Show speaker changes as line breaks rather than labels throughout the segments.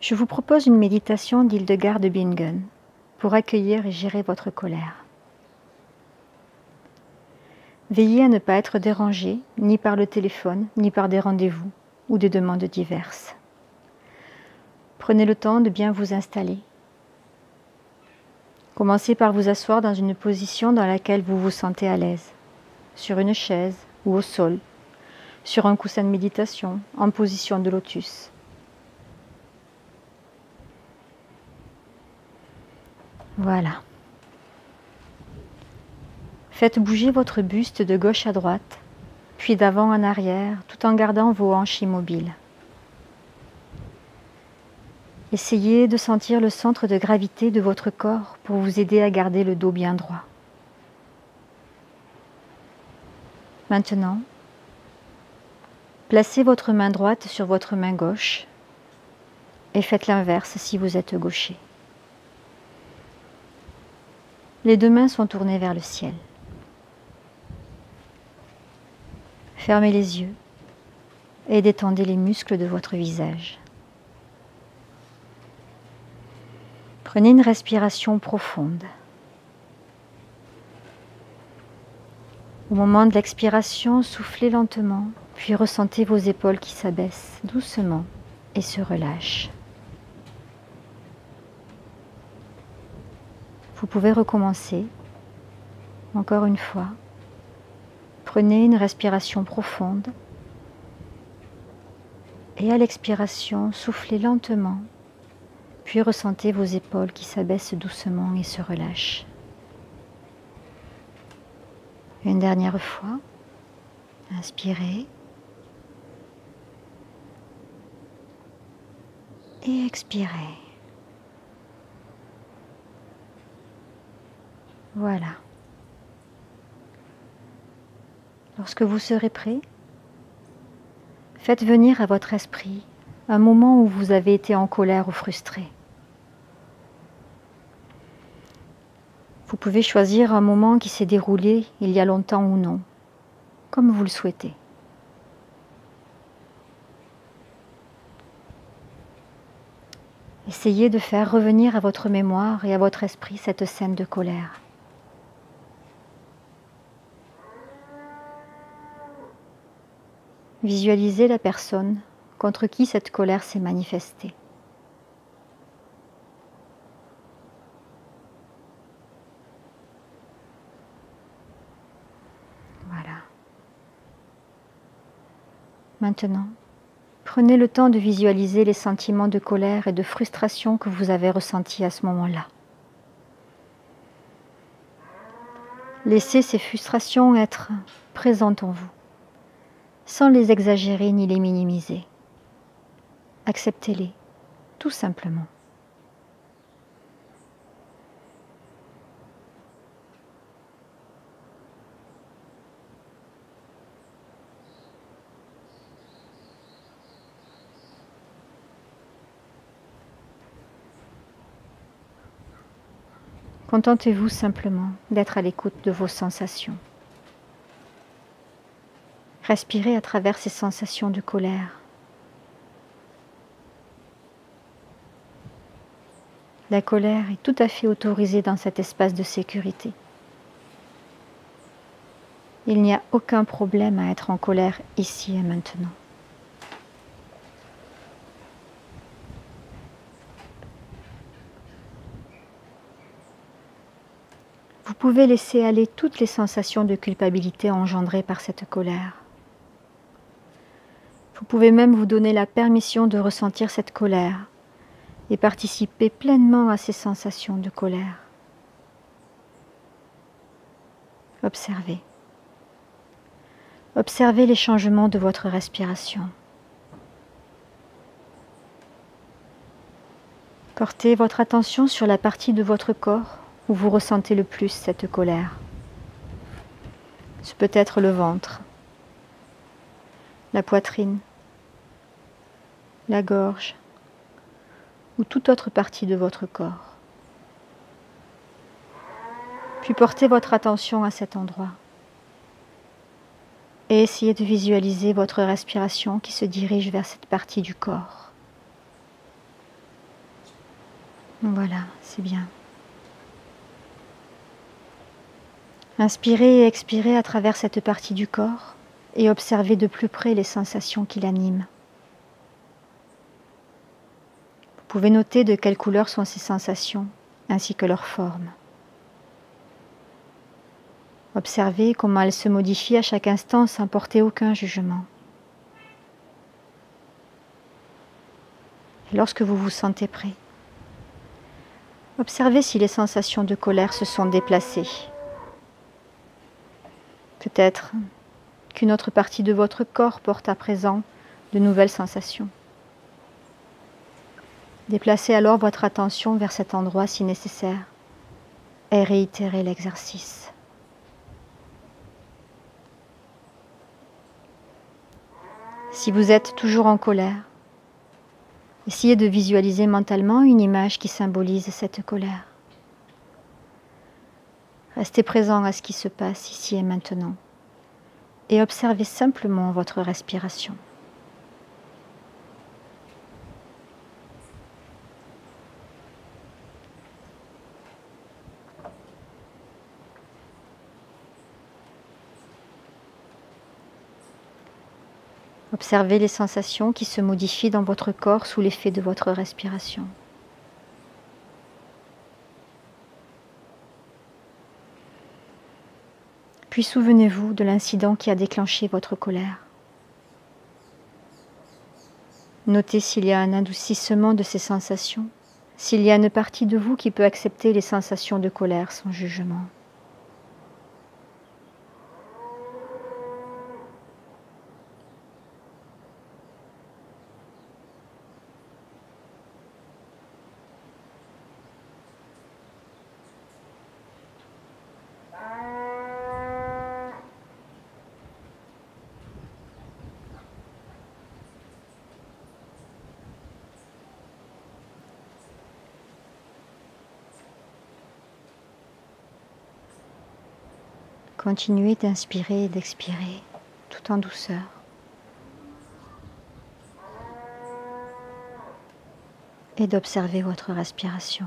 Je vous propose une méditation d'Hildegard de Bingen pour accueillir et gérer votre colère. Veillez à ne pas être dérangé, ni par le téléphone, ni par des rendez-vous ou des demandes diverses. Prenez le temps de bien vous installer. Commencez par vous asseoir dans une position dans laquelle vous vous sentez à l'aise, sur une chaise ou au sol, sur un coussin de méditation, en position de lotus. Voilà. Faites bouger votre buste de gauche à droite, puis d'avant en arrière, tout en gardant vos hanches immobiles. Essayez de sentir le centre de gravité de votre corps pour vous aider à garder le dos bien droit. Maintenant, placez votre main droite sur votre main gauche et faites l'inverse si vous êtes gaucher. Les deux mains sont tournées vers le ciel. Fermez les yeux et détendez les muscles de votre visage. Prenez une respiration profonde. Au moment de l'expiration, soufflez lentement, puis ressentez vos épaules qui s'abaissent doucement et se relâchent. Vous pouvez recommencer. Encore une fois. Prenez une respiration profonde et à l'expiration, soufflez lentement, puis ressentez vos épaules qui s'abaissent doucement et se relâchent. Une dernière fois, inspirez et expirez. Voilà. Lorsque vous serez prêt, faites venir à votre esprit un moment où vous avez été en colère ou frustré. Vous pouvez choisir un moment qui s'est déroulé il y a longtemps ou non, comme vous le souhaitez. Essayez de faire revenir à votre mémoire et à votre esprit cette scène de colère. Visualisez la personne contre qui cette colère s'est manifestée. Voilà. Maintenant, prenez le temps de visualiser les sentiments de colère et de frustration que vous avez ressentis à ce moment-là. Laissez ces frustrations être présentes en vous, sans les exagérer ni les minimiser. Acceptez-les, tout simplement. Contentez-vous simplement d'être à l'écoute de vos sensations. Respirez à travers ces sensations de colère. La colère est tout à fait autorisée dans cet espace de sécurité. Il n'y a aucun problème à être en colère ici et maintenant. Vous pouvez laisser aller toutes les sensations de culpabilité engendrées par cette colère. Vous pouvez même vous donner la permission de ressentir cette colère et participer pleinement à ces sensations de colère. Observez. Observez les changements de votre respiration. Portez votre attention sur la partie de votre corps où vous ressentez le plus cette colère. Ce peut être le ventre, la poitrine, la gorge ou toute autre partie de votre corps. Puis portez votre attention à cet endroit et essayez de visualiser votre respiration qui se dirige vers cette partie du corps. Voilà, c'est bien. Inspirez et expirez à travers cette partie du corps et observez de plus près les sensations qui l'animent. Vous pouvez noter de quelle couleur sont ces sensations, ainsi que leur forme. Observez comment elles se modifient à chaque instant sans porter aucun jugement. Et lorsque vous vous sentez prêt, observez si les sensations de colère se sont déplacées. Peut-être qu'une autre partie de votre corps porte à présent de nouvelles sensations. Déplacez alors votre attention vers cet endroit si nécessaire et réitérez l'exercice. Si vous êtes toujours en colère, essayez de visualiser mentalement une image qui symbolise cette colère. Restez présent à ce qui se passe ici et maintenant et observez simplement votre respiration. Observez les sensations qui se modifient dans votre corps sous l'effet de votre respiration. Puis souvenez-vous de l'incident qui a déclenché votre colère. Notez s'il y a un adoucissement de ces sensations, s'il y a une partie de vous qui peut accepter les sensations de colère sans jugement. Continuez d'inspirer et d'expirer tout en douceur. Et d'observer votre respiration.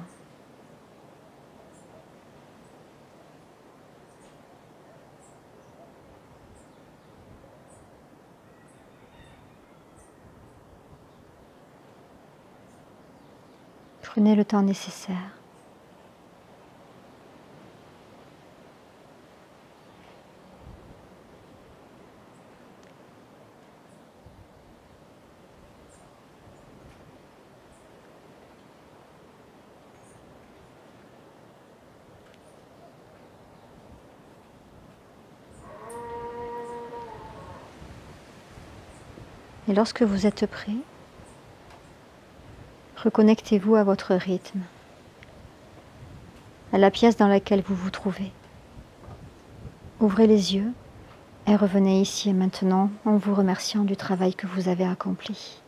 Prenez le temps nécessaire. Et lorsque vous êtes prêt, reconnectez-vous à votre rythme, à la pièce dans laquelle vous vous trouvez. Ouvrez les yeux et revenez ici et maintenant en vous remerciant du travail que vous avez accompli.